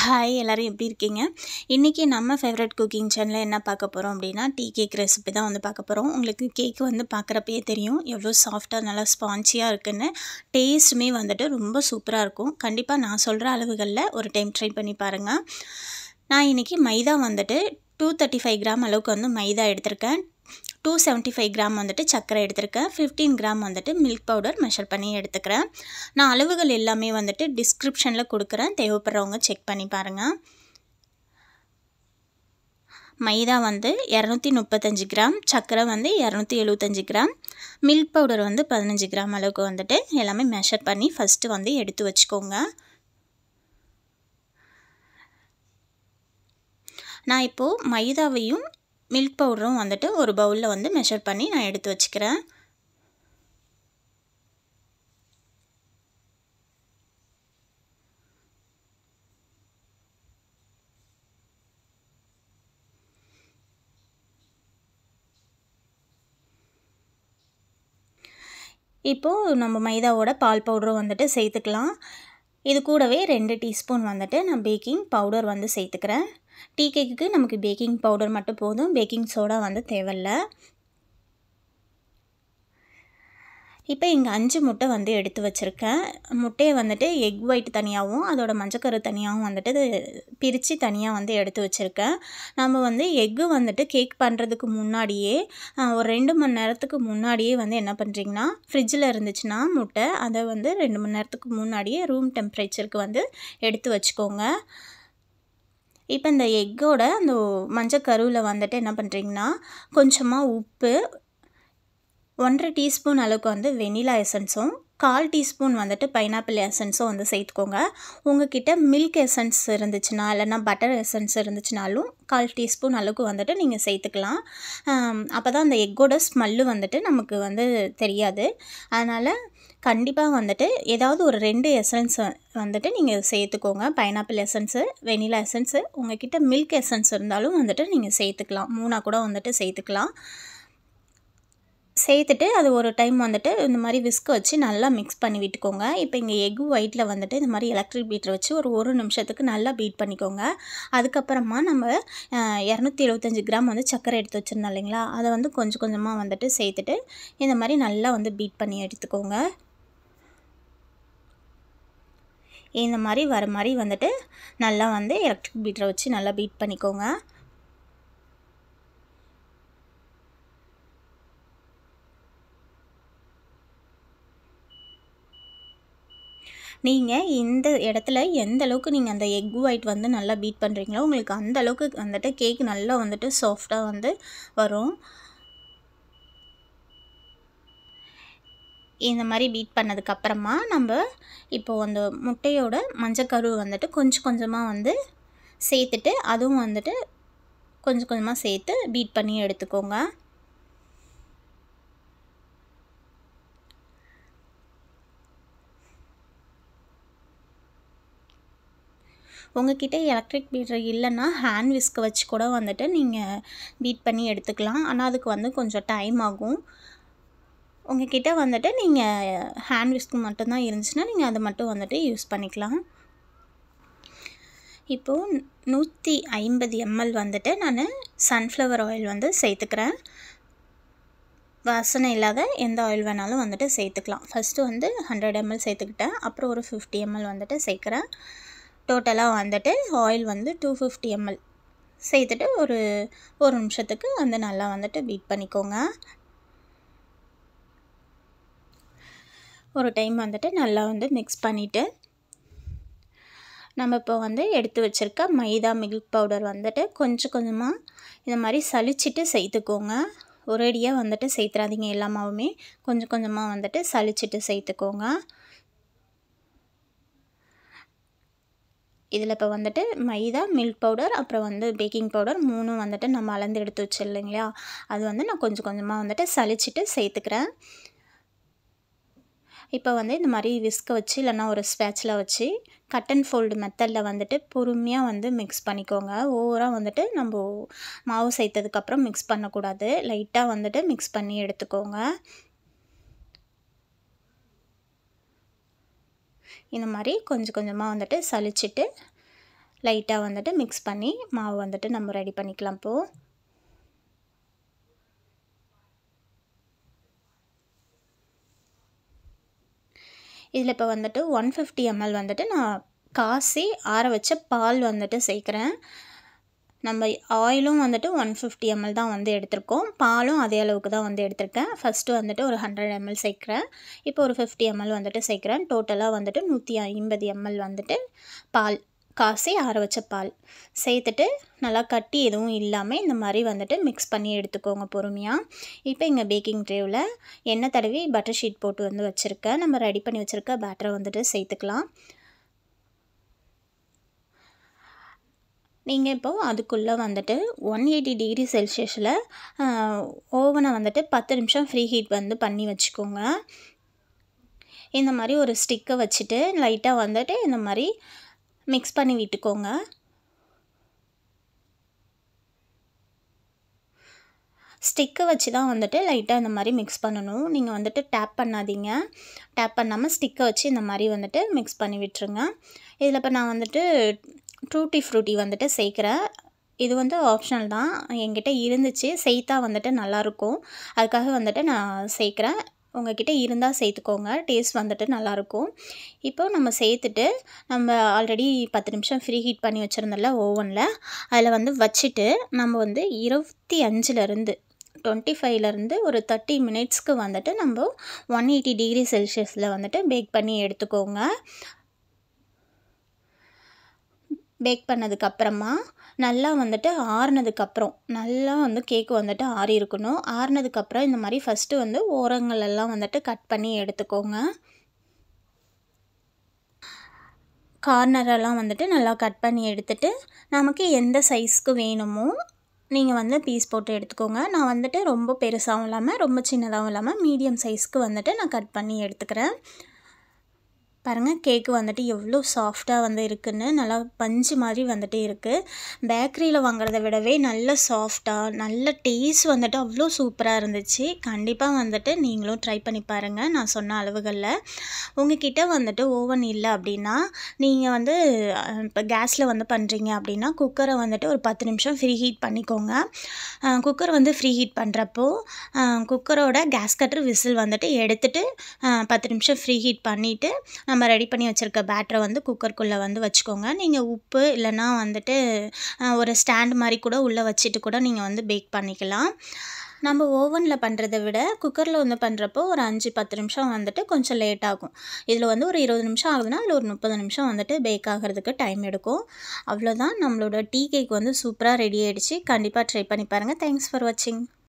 Hi எல்லாரும் எப்படி இருக்கீங்க? இன்றைக்கி நம்ம ஃபேவரட் குக்கிங் சேனலில் என்ன பார்க்க போகிறோம் அப்படின்னா, டீ கேக் ரெசிபி தான் வந்து பார்க்க போகிறோம். உங்களுக்கு கேக் வந்து பார்க்குறப்பயே தெரியும் எவ்வளோ சாஃப்டாக நல்லா ஸ்பான்ச்சியாக இருக்குன்னு. டேஸ்ட்டுமே வந்துட்டு ரொம்ப சூப்பராக இருக்கும். கண்டிப்பாக நான் சொல்கிற அளவுகளில் ஒரு டைம் ட்ரை பண்ணி பாருங்கள். நான் இன்றைக்கி மைதா வந்துட்டு 235 கிராம் அளவுக்கு வந்து மைதா எடுத்திருக்கேன். 275 கிராம் வந்துட்டு சர்க்கரை எடுத்திருக்கேன். 15 கிராம் வந்துட்டு மில்க் பவுடர் மெஷர் பண்ணி எடுத்துக்கிறேன். நான் அளவுகள் எல்லாமே வந்துட்டு டிஸ்கிரிப்ஷனில் கொடுக்குறேன், தேவைப்படுறவங்க செக் பண்ணி பாருங்கள். மைதா வந்து 235 கிராம், சர்க்கரை வந்து 275 கிராம், மில்க் பவுடர் வந்து 15 கிராம் அளவுக்கு வந்துட்டு எல்லாமே மெஷர் பண்ணி ஃபஸ்ட்டு வந்து எடுத்து வச்சுக்கோங்க. நான் இப்போது மைதாவையும் மில்க் பவுடரும் வந்துட்டு ஒரு பவுலில் வந்து மெஷர் பண்ணி நான் எடுத்து வச்சுக்கிறேன். இப்போது நம்ம மைதாவோட பால் பவுடரும் வந்துட்டு சேர்த்துக்கலாம். இது கூடவே 2 டீஸ்பூன் வந்துட்டு நான் பேக்கிங் பவுடர் வந்து சேர்த்துக்கிறேன். டீ கேக்குக்கு நமக்கு பேக்கிங் பவுடர் மட்டும் போதும், பேக்கிங் சோடா வந்து தேவையில்லை. இப்போ இங்கே 5 முட்டை வந்து எடுத்து வச்சுருக்கேன். முட்டையை வந்துட்டு எக் ஒயிட் தனியாகவும் அதோட மஞ்சக்கரு தனியாகவும் வந்துட்டு பிரித்து தனியாக வந்து எடுத்து வச்சுருக்கேன். நம்ம வந்து எக்கு வந்துட்டு கேக் பண்ணுறதுக்கு முன்னாடியே ஒரு 2 மணி நேரத்துக்கு முன்னாடியே வந்து என்ன பண்ணுறீங்கன்னா, ஃப்ரிட்ஜில் இருந்துச்சுன்னா முட்டை அதை வந்து 2 மணி நேரத்துக்கு முன்னாடியே ரூம் டெம்பரேச்சருக்கு வந்து எடுத்து வச்சுக்கோங்க. இப்போ இந்த எக்கோட அந்த மஞ்சக்கருவில் வந்துட்டு என்ன பண்ணுறீங்கன்னா, கொஞ்சமாக உப்பு, 1.5 டீஸ்பூன் அளவுக்கு வந்து வெனிலா எசன்ஸும், 1/4 டீஸ்பூன் வந்துட்டு பைனாப்பிள் எசன்ஸும் வந்து சேர்த்துக்கோங்க. உங்கள்கிட்ட மில்க் எசன்ஸ் இருந்துச்சுன்னா இல்லைனா பட்டர் எசன்ஸ் இருந்துச்சுனாலும் 1/4 டீஸ்பூன் அளவுக்கு வந்துட்டு நீங்கள் சேர்த்துக்கலாம். அப்போ தான் அந்த எக்கோட ஸ்மெல்லு வந்துட்டு நமக்கு வந்து தெரியாது. அதனால் கண்டிப்பாக வந்துட்டு ஏதாவது ஒரு 2 எசன்ஸ் வந்துட்டு நீங்கள் சேர்த்துக்கோங்க. பைனாப்பிள் எசன்ஸு, வெனிலா எசன்ஸு, உங்கள்கிட்ட மில்க் எசன்ஸ் இருந்தாலும் வந்துட்டு நீங்கள் சேர்த்துக்கலாம். 3 கூட வந்துட்டு சேர்த்துக்கலாம். சேர்த்துட்டு அது ஒரு டைம் வந்துட்டு இந்த மாதிரி விஸ்க் வச்சு நல்லா மிக்ஸ் பண்ணி விட்டுக்கோங்க. இப்போ இங்கே எக் ஒயிட்டில் வந்துட்டு இந்த மாதிரி எலக்ட்ரிக் பீட்டர் வச்சு ஒரு நிமிஷத்துக்கு நல்லா பீட் பண்ணிக்கோங்க. அதுக்கப்புறமா நம்ம 275 கிராம் வந்து சர்க்கரை எடுத்து வச்சுருந்தோம் இல்லைங்களா, அதை வந்து கொஞ்சம் கொஞ்சமாக வந்துட்டு சேர்த்துட்டு இந்த மாதிரி நல்லா வந்து பீட் பண்ணி எடுத்துக்கோங்க. இந்த மாதிரி வர மாதிரி வந்துட்டு நல்லா வந்து எலக்ட்ரிக் பீட்டரை வச்சு நல்லா பீட் பண்ணிக்கோங்க. நீங்கள் இந்த இடத்துல எந்த அளவுக்கு நீங்கள் அந்த எக் ஒயிட் வந்து நல்லா பீட் பண்ணுறீங்களோ உங்களுக்கு அந்த அளவுக்கு வந்துட்டு கேக் நல்லா வந்துட்டு சாஃப்டாக வந்து வரும். இந்த மாதிரி பீட் பண்ணதுக்கப்புறமா நம்ம இப்போது அந்த முட்டையோட மஞ்சக்கரு வந்துட்டு கொஞ்சம் கொஞ்சமாக வந்து சேர்த்துட்டு அதுவும் வந்துட்டு கொஞ்சம் கொஞ்சமாக சேர்த்து பீட் பண்ணி எடுத்துக்கோங்க. உங்கள்கிட்ட எலக்ட்ரிக் பீட்டர் இல்லைன்னா ஹேண்ட் விஸ்க் வச்சு கூட வந்துட்டு நீங்கள் பீட் பண்ணி எடுத்துக்கலாம். ஆனால் அதுக்கு வந்து கொஞ்சம் டைம் ஆகும். உங்கள்கிட்ட வந்துட்டு நீங்கள் ஹேண்ட் விஸ்க் மட்டும்தான் இருந்துச்சுன்னா நீங்கள் அதை மட்டும் வந்துட்டு யூஸ் பண்ணிக்கலாம். இப்போது 150 ml வந்துட்டு நான் சன்ஃப்ளவர் ஆயில் வந்து சேர்த்துக்கிறேன். வாசனை இல்லாத எந்த ஆயில் வேணாலும் வந்துட்டு சேர்த்துக்கலாம். ஃபஸ்ட்டு வந்து 100 ml சேர்த்துக்கிட்டேன், அப்புறம் ஒரு 50 ml வந்துட்டு சேர்க்குறேன். டோட்டலாக வந்துட்டு ஆயில் வந்து 250 ml சேர்த்துட்டு ஒரு நிமிஷத்துக்கு வந்து நல்லா வந்துட்டு பீட் பண்ணிக்கோங்க. ஒரு டைம் வந்துட்டு நல்லா வந்து மிக்ஸ் பண்ணிவிட்டு நம்ம இப்போ வந்து எடுத்து வச்சுருக்க மைதா மில்க் பவுடர் வந்துட்டு கொஞ்சம் கொஞ்சமாக இந்த மாதிரி சலிச்சிட்டு சேர்த்துக்கோங்க. ஒரேடியாக வந்துட்டு சேர்த்துறாதீங்க, எல்லா மாவுமே கொஞ்சம் கொஞ்சமாக வந்துட்டு சலிச்சிட்டு சேர்த்துக்கோங்க. இதில் இப்போ வந்துட்டு மைதா, மில்க் பவுடர், அப்புறம் வந்து பேக்கிங் பவுடர் 3 வந்துட்டு நம்ம அளந்து எடுத்து வச்சு இல்லைங்களா, அது வந்து நான் கொஞ்சம் கொஞ்சமாக வந்துட்டு சலிச்சிட்டு சேர்த்துக்கிறேன். இப்போ வந்து இந்த மாதிரி விஸ்க வச்சு இல்லைனா ஒரு ஸ்பேட்சில் வச்சு கட் அண்ட் ஃபோல்டு மெத்தடில் வந்துட்டு பொறுமையாக வந்து மிக்ஸ் பண்ணிக்கோங்க. ஓவராக வந்துட்டு நம்ம மாவு சேர்த்ததுக்கப்புறம் மிக்ஸ் பண்ணக்கூடாது, லைட்டாக வந்துட்டு மிக்ஸ் பண்ணி எடுத்துக்கோங்க. இந்த மாதிரி கொஞ்சம் கொஞ்சமாக வந்துட்டு சலிச்சிட்டு லைட்டாக வந்துட்டு மிக்ஸ் பண்ணி மாவு வந்துட்டு நம்ம ரெடி பண்ணிக்கலாம். இப்போது இதில் இப்போ வந்துட்டு 150 ml வந்துட்டு நான் காசி ஆற வச்ச பால் வந்துட்டு சேர்க்குறேன். நம்ம ஆயிலும் வந்துட்டு 150 ml தான் வந்து எடுத்திருக்கோம். பாலும் அதே அளவுக்கு தான் வந்து எடுத்திருக்கேன். ஃபஸ்ட்டு வந்துட்டு ஒரு 100 ml சேர்க்குறேன். இப்போ ஒரு 50 ml வந்துட்டு சேர்க்குறேன். டோட்டலாக வந்துட்டு 150 ml வந்துட்டு பால், காசி ஆற வச்ச பால் சேர்த்துட்டு நல்லா கட்டி எதுவும் இல்லாமல் இந்த மாதிரி வந்துட்டு மிக்ஸ் பண்ணி எடுத்துக்கோங்க பொறுமையாக. இப்போ இங்கே பேக்கிங் ட்ரேவில் எண்ணெய் தடவி பட்டர் ஷீட் போட்டு வந்து வச்சுருக்கேன். நம்ம ரெடி பண்ணி வச்சுருக்க பேட்டரை வந்துட்டு சேர்த்துக்கலாம். நீங்கள் இப்போது அதுக்குள்ளே வந்துட்டு 180 டிகிரி செல்சியஸில் ஓவனை வந்துட்டு 10 நிமிஷம் ஃப்ரீ ஹீட் வந்து பண்ணி வச்சுக்கோங்க. இந்த மாதிரி ஒரு ஸ்டிக்கை வச்சுட்டு லைட்டாக வந்துட்டு இந்த மாதிரி மிக்ஸ் பண்ணி விட்டுக்கோங்க. ஸ்டிக்கை வச்சு தான் வந்துட்டு லைட்டாக இந்த மாதிரி மிக்ஸ் பண்ணணும். நீங்கள் வந்துட்டு டேப் பண்ணாதீங்க. டேப் பண்ணாமல் ஸ்டிக்கை வச்சு இந்த மாதிரி வந்துட்டு மிக்ஸ் பண்ணி விட்டுருங்க. இதில் இப்போ நான் வந்துட்டு டூட்டி ஃப்ரூட்டி வந்துட்டு சேர்க்குறேன். இது வந்து ஆப்ஷனல் தான். என்கிட்ட இருந்துச்சு, சேர்த்தா வந்துட்டு நல்லாயிருக்கும். அதுக்காக வந்துட்டு நான் சேர்க்குறேன். உங்கள்கிட்ட இருந்தால் சேர்த்துக்கோங்க. டேஸ்ட் வந்துட்டு நல்லாயிருக்கும். இப்போது நம்ம சேர்த்துட்டு நம்ம ஆல்ரெடி 10 நிமிஷம் ஃப்ரீ ஹீட் பண்ணி வச்சுருந்தோம்ல ஓவனில், அதில் வந்து வச்சுட்டு நம்ம வந்து 25லேருந்து ஒரு 30 மினிட்ஸ்க்கு வந்துட்டு நம்ம 180 டிகிரி செல்சியஸில் வந்துட்டு பேக் பண்ணி எடுத்துக்கோங்க. பேக் பண்ணதுக்கப்புறமா நல்லா வந்துட்டு ஆறுனதுக்கப்புறம் நல்லா வந்து கேக்கு வந்துட்டு ஆறி இருக்கணும். ஆறுனதுக்கப்புறம் இந்த மாதிரி ஃபஸ்ட்டு வந்து ஓரங்களெல்லாம் வந்துட்டு கட் பண்ணி எடுத்துக்கோங்க. கார்னரெல்லாம் வந்துட்டு நல்லா கட் பண்ணி எடுத்துட்டு நமக்கு எந்த சைஸ்க்கு வேணுமோ நீங்கள் வந்து பீஸ் போட்டு எடுத்துக்கோங்க. நான் வந்துட்டு ரொம்ப பெருசாகவும் இல்லாமல் ரொம்ப சின்னதாகவும் இல்லாமல் மீடியம் சைஸ்க்கு வந்துட்டு நான் கட் பண்ணி எடுத்துக்கிறேன். பாருங்கள் கேக்கு வந்துட்டு எவ்வளோ சாஃப்டாக வந்து இருக்குதுன்னு, நல்லா பஞ்சு மாதிரி வந்துட்டு இருக்குது. பேக்கரியில் வாங்குறத விடவே நல்ல சாஃப்டாக நல்ல டேஸ்ட் வந்துட்டு அவ்வளோ சூப்பராக இருந்துச்சு. கண்டிப்பாக வந்துட்டு நீங்களும் ட்ரை பண்ணி பாருங்கள் நான் சொன்ன அளவுகளில். உங்ககிட்ட வந்துட்டு ஓவன் இல்லை அப்படின்னா நீங்கள் வந்து இப்போ கேஸில் வந்து பண்ணுறீங்க அப்படின்னா குக்கரை வந்துட்டு ஒரு 10 நிமிஷம் ஃப்ரீ ஹீட் பண்ணிக்கோங்க. குக்கர் வந்து ஃப்ரீ ஹீட் பண்ணுறப்போ குக்கரோட கேஸ் கட்டர் விசில் வந்துட்டு எடுத்துகிட்டு 10 நிமிஷம் ஃப்ரீ ஹீட் பண்ணிவிட்டு நம்ம ரெடி பண்ணி வச்சுருக்க பேட்டரை வந்து குக்கருக்குள்ளே வந்து வச்சுக்கோங்க. நீங்கள் உப்பு இல்லைன்னா வந்துட்டு ஒரு ஸ்டாண்ட் மாதிரி கூட உள்ளே வச்சுட்டு கூட நீங்கள் வந்து பேக் பண்ணிக்கலாம். நம்ம ஓவனில் பண்ணுறதை விட குக்கரில் வந்து பண்ணுறப்போ ஒரு 5-10 நிமிஷம் வந்துட்டு கொஞ்சம் லேட் ஆகும். இதில் வந்து ஒரு 20 நிமிஷம் ஆகுதுன்னா அதில் ஒரு 30 நிமிஷம் வந்துட்டு பேக் ஆகிறதுக்கு டைம் எடுக்கும். அவ்வளோதான், நம்மளோட டீ கேக் வந்து சூப்பராக ரெடி ஆகிடுச்சு. கண்டிப்பாக ட்ரை பண்ணி பாருங்கள். தேங்க்ஸ் ஃபார் வாட்சிங்.